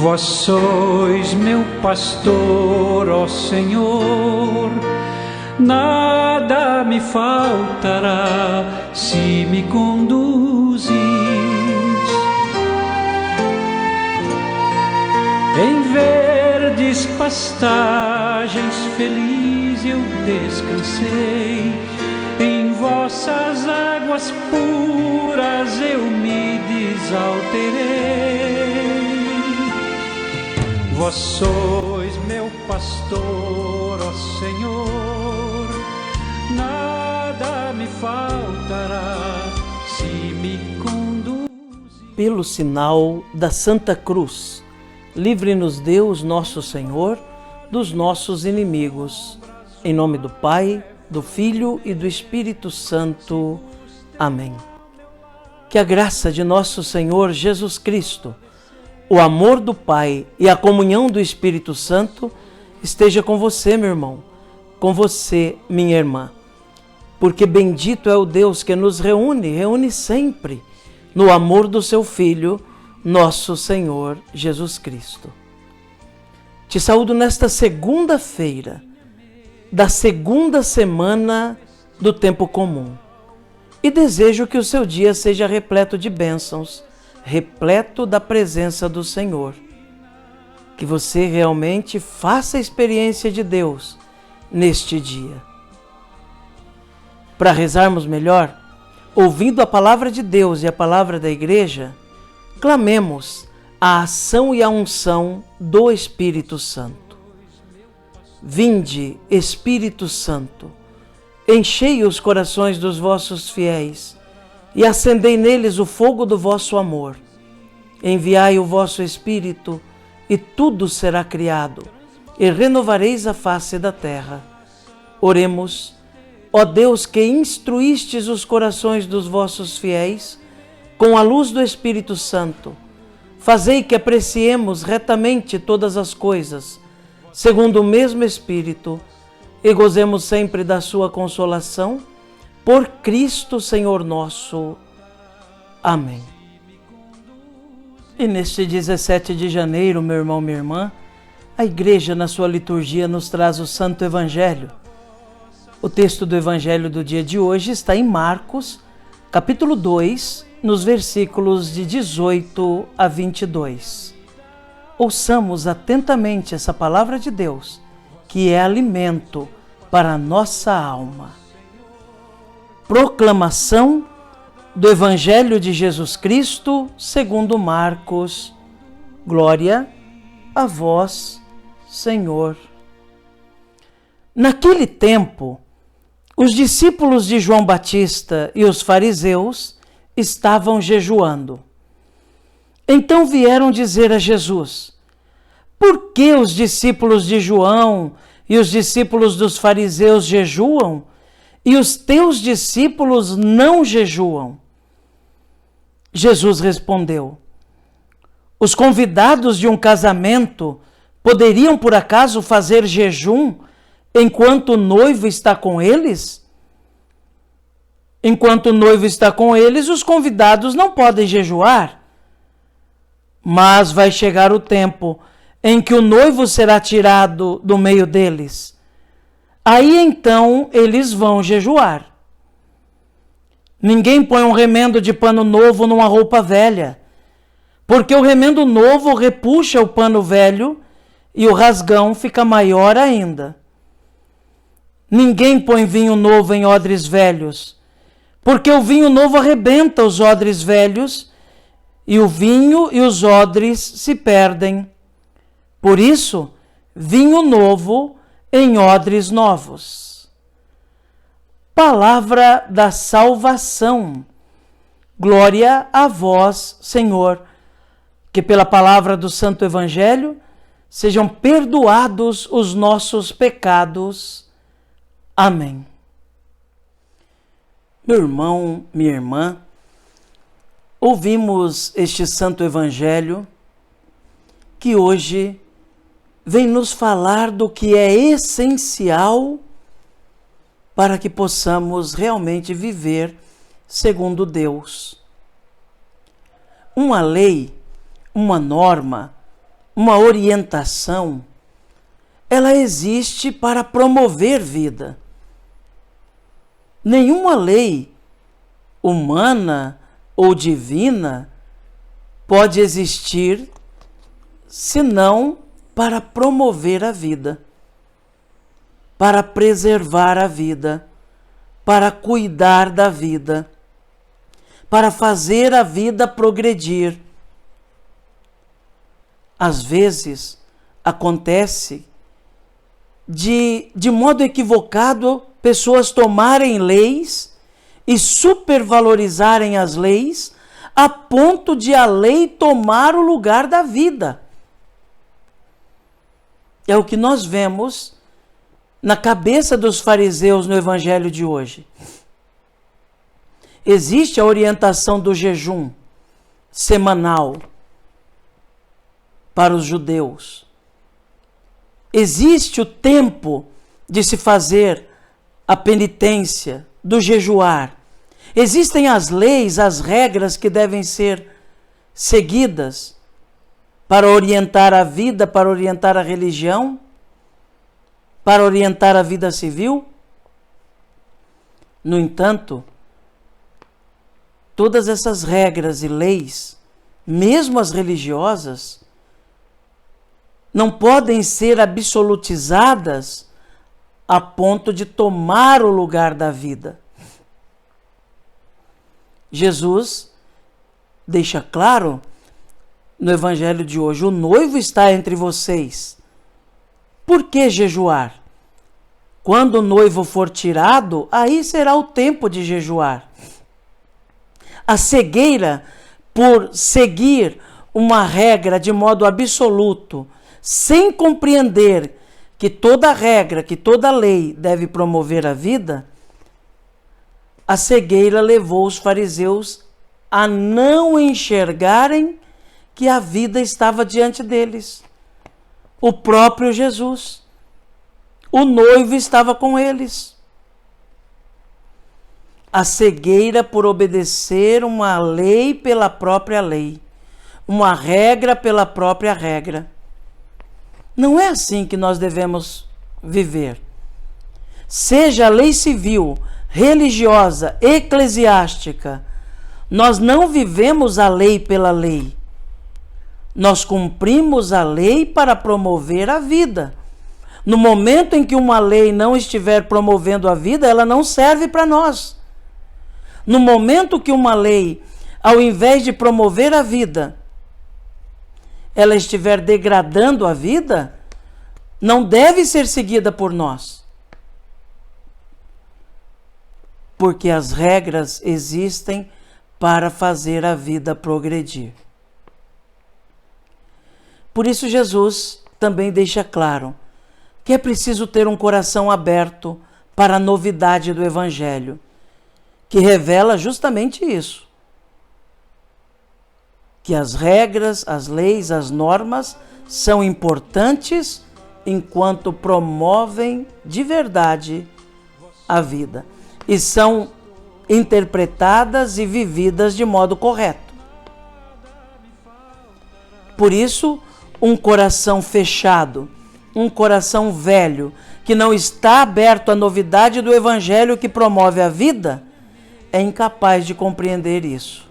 Vós sois meu pastor, ó Senhor, nada me faltará se me conduzis. Em verdes pastagens feliz eu descansei, em vossas águas puras eu me desalterei. Vós sois meu pastor, ó Senhor, nada me faltará se me conduzir. Pelo sinal da Santa Cruz, livre-nos Deus, nosso Senhor, dos nossos inimigos. Em nome do Pai, do Filho e do Espírito Santo. Amém. Que a graça de nosso Senhor Jesus Cristo, o amor do Pai e a comunhão do Espírito Santo esteja com você, meu irmão, com você, minha irmã. Porque bendito é o Deus que nos reúne sempre no amor do seu Filho, nosso Senhor Jesus Cristo. Te saúdo nesta segunda-feira da segunda semana do tempo comum e desejo que o seu dia seja repleto de bênçãos, repleto da presença do Senhor. Que você realmente faça a experiência de Deus neste dia. Para rezarmos melhor, ouvindo a palavra de Deus e a palavra da Igreja, clamemos a ação e a unção do Espírito Santo. Vinde, Espírito Santo, enchei os corações dos vossos fiéis e acendei neles o fogo do vosso amor. Enviai o vosso Espírito, e tudo será criado, e renovareis a face da terra. Oremos, ó Deus, que instruístes os corações dos vossos fiéis com a luz do Espírito Santo, fazei que apreciemos retamente todas as coisas, segundo o mesmo Espírito, e gozemos sempre da sua consolação, por Cristo Senhor nosso. Amém. E neste 17 de janeiro, meu irmão, minha irmã, a Igreja na sua liturgia nos traz o Santo Evangelho. O texto do Evangelho do dia de hoje está em Marcos, capítulo 2, nos versículos de 18 a 22. Ouçamos atentamente essa palavra de Deus, que é alimento para a nossa alma. Proclamação do Evangelho de Jesus Cristo segundo Marcos. Glória a vós, Senhor. Naquele tempo, os discípulos de João Batista e os fariseus estavam jejuando. Então vieram dizer a Jesus: por que os discípulos de João e os discípulos dos fariseus jejuam e os teus discípulos não jejuam? Jesus respondeu: os convidados de um casamento poderiam por acaso fazer jejum enquanto o noivo está com eles? Enquanto o noivo está com eles, os convidados não podem jejuar. Mas vai chegar o tempo em que o noivo será tirado do meio deles. Aí então eles vão jejuar. Ninguém põe um remendo de pano novo numa roupa velha, porque o remendo novo repuxa o pano velho e o rasgão fica maior ainda. Ninguém põe vinho novo em odres velhos, porque o vinho novo arrebenta os odres velhos e o vinho e os odres se perdem. Por isso, vinho novo em odres novos. Palavra da salvação. Glória a vós, Senhor. Que pela palavra do Santo Evangelho sejam perdoados os nossos pecados. Amém. Meu irmão, minha irmã, ouvimos este Santo Evangelho que hoje vem nos falar do que é essencial para que possamos realmente viver segundo Deus. Uma lei, uma norma, uma orientação, ela existe para promover vida. Nenhuma lei humana ou divina pode existir senão para promover a vida, para preservar a vida, para cuidar da vida, para fazer a vida progredir. Às vezes, acontece de modo equivocado pessoas tomarem leis e supervalorizarem as leis a ponto de a lei tomar o lugar da vida. É o que nós vemos na cabeça dos fariseus no evangelho de hoje. Existe a orientação do jejum semanal para os judeus. Existe o tempo de se fazer a penitência, do jejuar. Existem as leis, as regras que devem ser seguidas para orientar a vida, para orientar a religião, para orientar a vida civil. No entanto, todas essas regras e leis, mesmo as religiosas, não podem ser absolutizadas a ponto de tomar o lugar da vida. Jesus deixa claro no evangelho de hoje: o noivo está entre vocês. Por que jejuar? Quando o noivo for tirado, aí será o tempo de jejuar. A cegueira por seguir uma regra de modo absoluto, sem compreender que toda regra, que toda lei deve promover a vida, a cegueira levou os fariseus a não enxergarem que a vida estava diante deles. O próprio Jesus, o noivo estava com eles. A cegueira por obedecer uma lei pela própria lei, uma regra pela própria regra. Não é assim que nós devemos viver. Seja a lei civil, religiosa, eclesiástica, nós não vivemos a lei pela lei. Nós cumprimos a lei para promover a vida. No momento em que uma lei não estiver promovendo a vida, ela não serve para nós. No momento que uma lei, ao invés de promover a vida, ela estiver degradando a vida, não deve ser seguida por nós. Porque as regras existem para fazer a vida progredir. Por isso Jesus também deixa claro que é preciso ter um coração aberto para a novidade do Evangelho, que revela justamente isso. Que as regras, as leis, as normas são importantes enquanto promovem de verdade a vida e são interpretadas e vividas de modo correto. Por isso, um coração fechado, um coração velho, que não está aberto à novidade do Evangelho que promove a vida, é incapaz de compreender isso.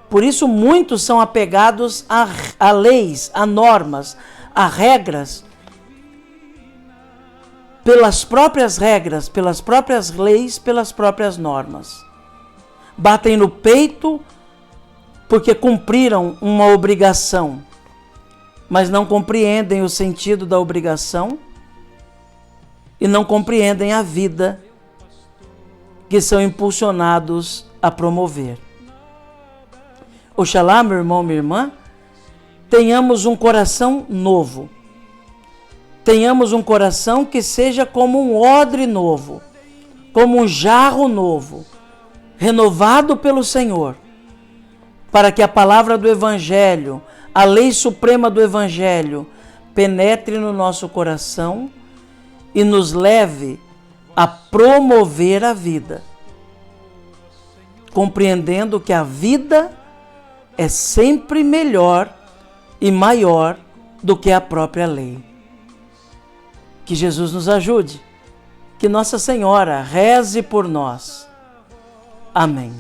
Por isso, muitos são apegados a leis, a normas, a regras, pelas próprias regras, pelas próprias leis, pelas próprias normas. Batem no peito porque cumpriram uma obrigação, mas não compreendem o sentido da obrigação e não compreendem a vida que são impulsionados a promover. Oxalá, meu irmão, minha irmã, tenhamos um coração novo. Tenhamos um coração que seja como um odre novo, como um jarro novo, renovado pelo Senhor, para que a palavra do Evangelho, a lei suprema do Evangelho, penetre no nosso coração e nos leve a promover a vida, compreendendo que a vida é sempre melhor e maior do que a própria lei. Que Jesus nos ajude, que Nossa Senhora reze por nós. Amém.